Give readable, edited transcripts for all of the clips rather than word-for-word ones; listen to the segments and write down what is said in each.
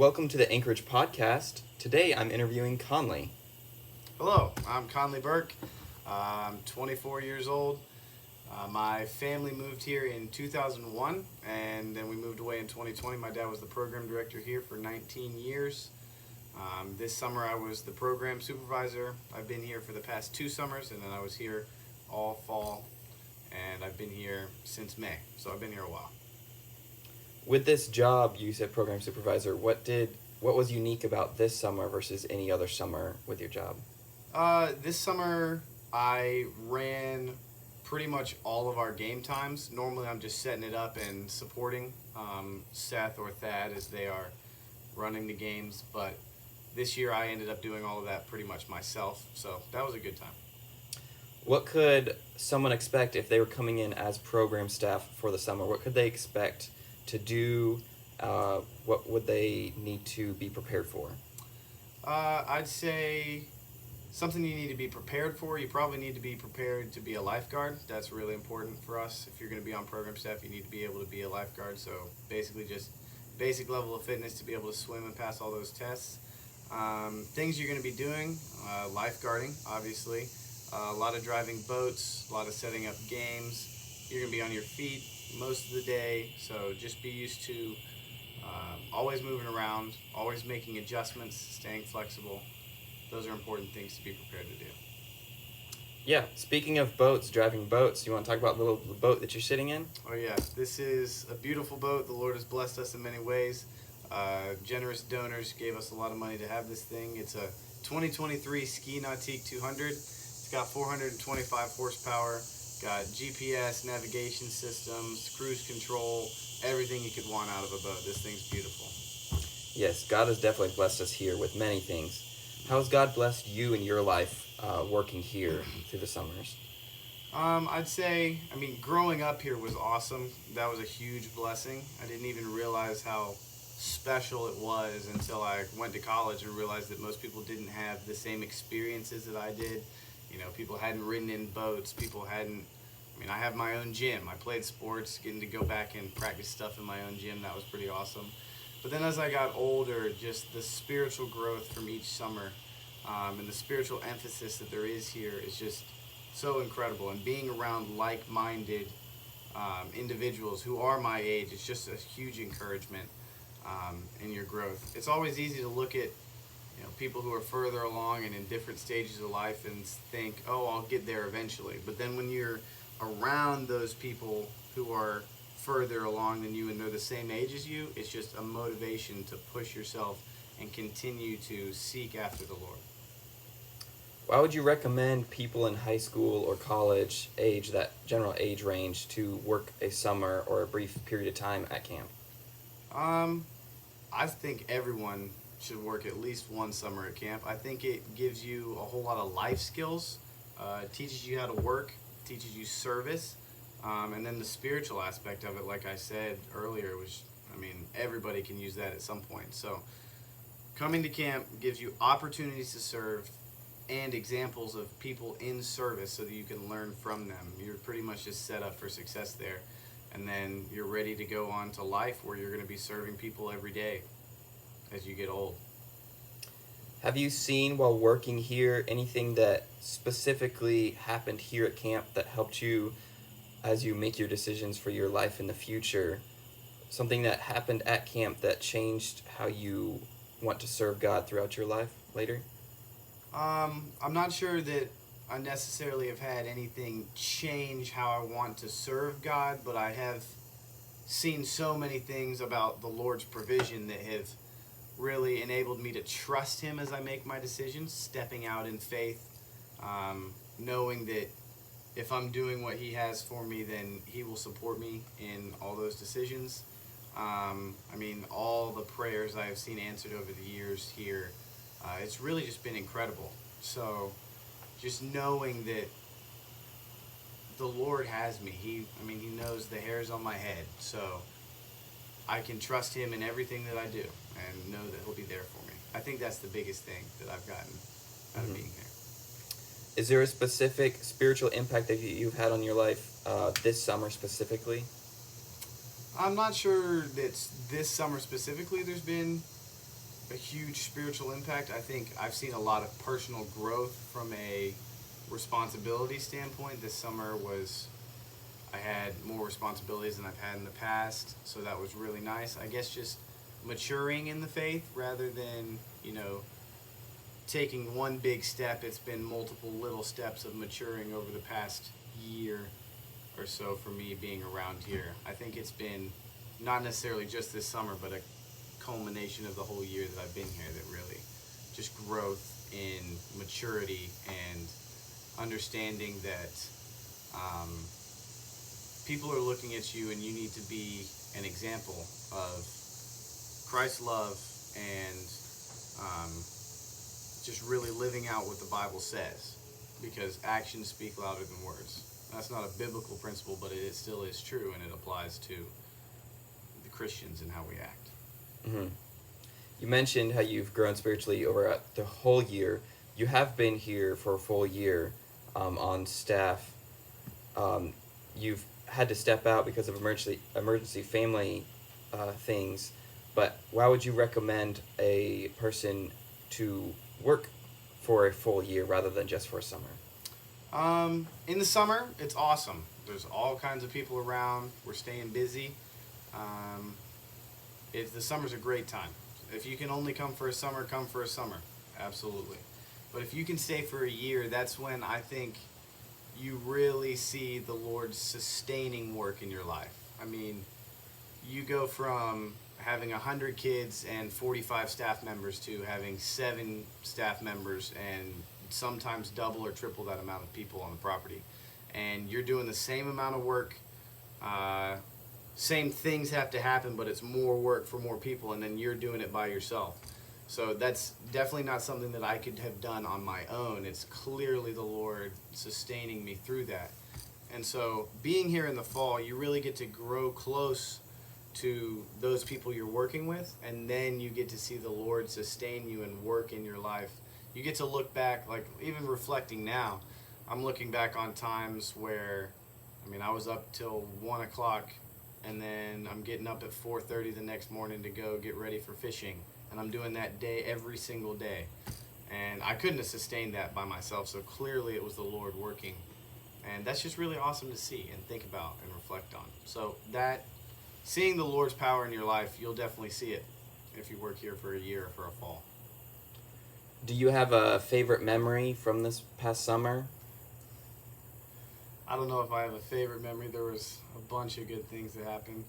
Welcome to the Anchorage Podcast. Today I'm interviewing Conley. Hello, I'm Conley Burke. I'm 24 years old. My family moved here in 2001, and then we moved away in 2020. My dad was the program director here for 19 years. This summer I was the program supervisor. I've been here for the past 2 summers, and then I was here all fall, and I've been here since May, so I've been here a while. With this job, you said program supervisor. What was unique about this summer versus any other summer with your job? This summer I ran pretty much all of our game times. Normally I'm just setting it up and supporting Seth or Thad as they are running the games, but this year I ended up doing all of that pretty much myself, so that was a good time. What could someone expect if they were coming in as program staff for the summer? What could they expect to do? What would they need to be prepared for? I'd say something you need to be prepared for. You probably need to be prepared to be a lifeguard. That's really important for us. If you're going to be on program staff, you need to be able to be a lifeguard. So basically just basic level of fitness to be able to swim and pass all those tests. Things you're going to be doing, lifeguarding, obviously. A lot of driving boats, a lot of setting up games. You're going to be on your feet most of the day, so just be used to always moving around, always making adjustments, staying flexible. Those are important things to be prepared to do. Yeah, speaking of boats, driving boats, you want to talk about the boat that you're sitting in? Oh yeah, this is a beautiful boat. The Lord has blessed us in many ways. Generous donors gave us a lot of money to have this thing. It's a 2023 Ski Nautique 200. It's got 425 horsepower, got GPS, navigation systems, cruise control, everything you could want out of a boat. This thing's beautiful. Yes, God has definitely blessed us here with many things. How has God blessed you in your life working here through the summers? I'd say, growing up here was awesome. That was a huge blessing. I didn't even realize how special it was until I went to college and realized that most people didn't have the same experiences that I did. You know, people hadn't ridden in boats, I have my own gym. I played sports, getting to go back and practice stuff in my own gym, that was pretty awesome. But then as I got older, just the spiritual growth from each summer and the spiritual emphasis that there is here is just so incredible. And being around like-minded individuals who are my age is just a huge encouragement in your growth. It's always easy to look at people who are further along and in different stages of life and think, oh, I'll get there eventually. But then when you're around those people who are further along than you and they're the same age as you, it's just a motivation to push yourself and continue to seek after the Lord. Why would you recommend people in high school or college age, that general age range, to work a summer or a brief period of time at camp? I think everyone should work at least one summer at camp. I think it gives you a whole lot of life skills. It teaches you how to work, teaches you service, and then the spiritual aspect of it, like I said earlier, everybody can use that at some point. So coming to camp gives you opportunities to serve and examples of people in service so that you can learn from them. You're pretty much just set up for success there. And then you're ready to go on to life where you're going to be serving people every day as you get old. Have you seen while working here anything that specifically happened here at camp that helped you as you make your decisions for your life in the future? Something that happened at camp that changed how you want to serve God throughout your life later? I'm not sure that I necessarily have had anything change how I want to serve God, but I have seen so many things about the Lord's provision that have really enabled me to trust Him as I make my decisions, stepping out in faith, knowing that if I'm doing what He has for me, then He will support me in all those decisions. All the prayers I have seen answered over the years here, it's really just been incredible. So just knowing that the Lord has me. He knows the hairs on my head. So I can trust Him in everything that I do and know that He'll be there for me. I think that's the biggest thing that I've gotten out of being here. Is there a specific spiritual impact that you've had on your life this summer specifically? I'm not sure that this summer specifically there's been a huge spiritual impact. I think I've seen a lot of personal growth from a responsibility standpoint. This summer I had more responsibilities than I've had in the past, so that was really nice. I guess just maturing in the faith rather than, taking one big step. It's been multiple little steps of maturing over the past year or so for me being around here. I think it's been not necessarily just this summer, but a culmination of the whole year that I've been here that really just growth in maturity and understanding that people are looking at you and you need to be an example of Christ's love and just really living out what the Bible says, because actions speak louder than words. That's not a biblical principle, but it still is true, and it applies to the Christians and how we act. Mm-hmm. You mentioned how you've grown spiritually over the whole year. You have been here for a full year on staff. You've had to step out because of emergency family things, but why would you recommend a person to work for a full year rather than just for a summer? In the summer, it's awesome. There's all kinds of people around. We're staying busy. The summer's a great time. If you can only come for a summer, come for a summer. Absolutely. But if you can stay for a year, that's when I think you really see the Lord's sustaining work in your life. I mean, you go from having 100 kids and 45 staff members to having 7 staff members and sometimes double or triple that amount of people on the property. And you're doing the same amount of work. Same things have to happen, but it's more work for more people, and then you're doing it by yourself. So that's definitely not something that I could have done on my own. It's clearly the Lord sustaining me through that. And so being here in the fall, you really get to grow close to those people you're working with, and then you get to see the Lord sustain you and work in your life. You get to look back, like even reflecting now, I'm looking back on times where, I was up till 1 o'clock, and then I'm getting up at 4:30 the next morning to go get ready for fishing. And I'm doing that day every single day. And I couldn't have sustained that by myself, so clearly it was the Lord working. And that's just really awesome to see and think about and reflect on. So seeing the Lord's power in your life, you'll definitely see it if you work here for a year or for a fall. Do you have a favorite memory from this past summer? I don't know if I have a favorite memory. There was a bunch of good things that happened.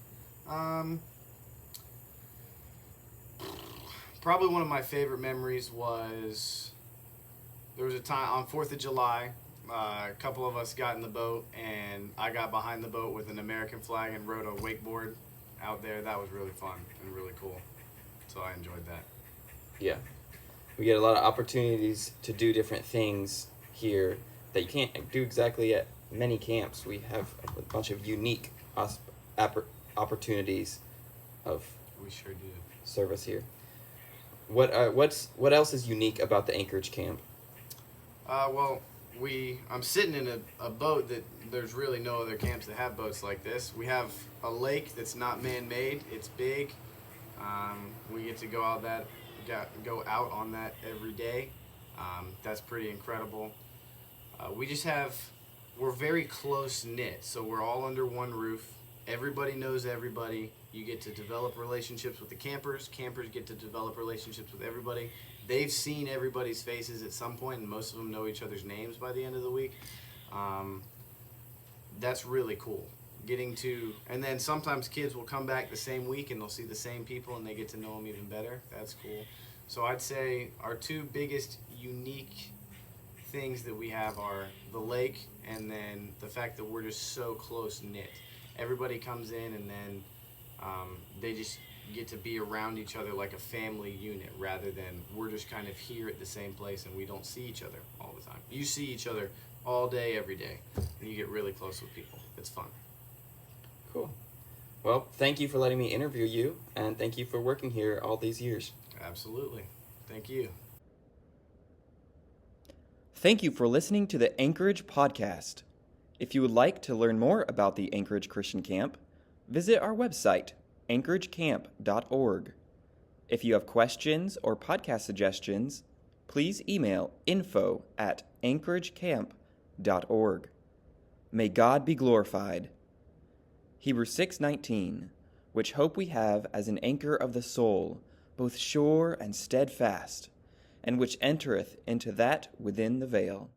Probably one of my favorite memories was there was a time on 4th of July, a couple of us got in the boat, and I got behind the boat with an American flag and rode a wakeboard out there. That was really fun and really cool. So I enjoyed that. Yeah. We get a lot of opportunities to do different things here that you can't do exactly at many camps. We have a bunch of unique opportunities of We sure do. service here. What else is unique about the Anchorage camp? I'm sitting in a boat that there's really no other camps that have boats like this. We have a lake that's not man-made. It's big. We get to go out on that every day. That's pretty incredible. We're very close knit, so we're all under one roof. Everybody knows everybody. You get to develop relationships with the campers. Campers get to develop relationships with everybody. They've seen everybody's faces at some point, and most of them know each other's names by the end of the week. That's really cool. And then sometimes kids will come back the same week and they'll see the same people and they get to know them even better. That's cool. So I'd say our 2 biggest unique things that we have are the lake and then the fact that we're just so close knit. Everybody comes in and then they just get to be around each other like a family unit rather than we're just kind of here at the same place and we don't see each other all the time. You see each other all day, every day, and you get really close with people. It's fun. Cool. Well, thank you for letting me interview you, and thank you for working here all these years. Absolutely. Thank you. Thank you for listening to the Anchorage Podcast. If you would like to learn more about the Anchorage Christian Camp, visit our website, anchoragecamp.org. If you have questions or podcast suggestions, please email info@anchoragecamp.org. May God be glorified. Hebrews 6:19, which hope we have as an anchor of the soul, both sure and steadfast, and which entereth into that within the veil.